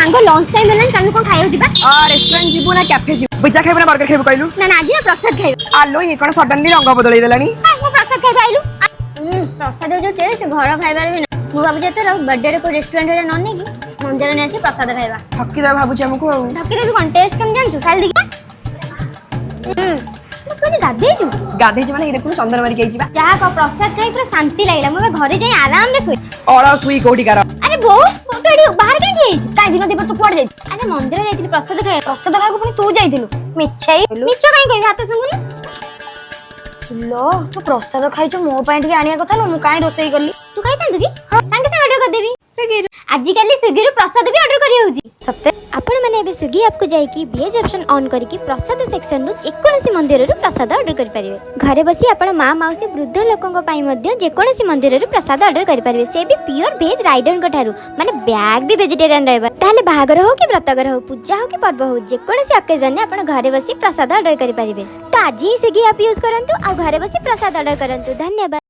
सांग lunch time हेलान चल कोन खाइयो दिबा रेस्टोरेंट जीवु ना कैफे जीवु पिज्जा खाइबु ना बर्गर खाइबु कहलु ना ना आज ना प्रसाद खाइयो आलो ये कोन सडनली रंग बदलै देलानी मो प्रसाद खाइ आइलु प्रसाद जो टेस्ट घर खाइबार भी ना मु बाबू जे तोर बर्थडे रे को रेस्टोरेंट रे नन्ने की मंदिर ने आसी प्रसाद खाइबा ठकी दा भाबु हमको ठकी दे कोन टेस्ट कम जानछु खाली देखा तू गाधे छु गाधे जे माने ए देखु चंदन मारी केइजिबा जहा का प्रसाद खाइ पूरा शांति लागला मो घरे जाई आराम से सोई ओला सुई कोठी कार अरे बो तो एडी बाहर के ठेई काई दिन दीपर तू कुआड जाई अरे मंदिर जाईतिली प्रसाद खाइ को पुनी तू जाईतिलु मिछाई मिछ काई कहि हाथ सुंगुनी लो तू प्रसाद खाइछु मो पाए टिके आनिया कथा न मु काई रोसई करली तू खाइ तांदु की हां संगे संगे ऑर्डर कर देबी स्विगी आजि काली स्विगी रो प्रसाद भी ऑर्डर करी होउची सत्य आपण माने अबे स्विगी ऐप को जाई की भेज ऑप्शन ऑन करी की प्रसाद सेक्शन नु जेकोनसी मंदिर रो प्रसाद ऑर्डर करि परिबे घरे बसी आपण मां माउसी वृद्ध लोकन को पाई मध्ये जेकोनसी मंदिर रो प्रसाद ऑर्डर करि परिबे से भी प्योर भेज राइडर को ठारू माने बैग भी वेजिटेरियन रहबा ताले बाहागर हो कि व्रतगर हो पूजा हो कि पर्व हो जेकोनसी ओकेजन ने आपण घरे बसी प्रसाद ऑर्डर करि परिबे तो आज ही स्विगी ऐप यूज करंतु आ घरे बसी प्रसाद ऑर्डर करंतु धन्यवाद।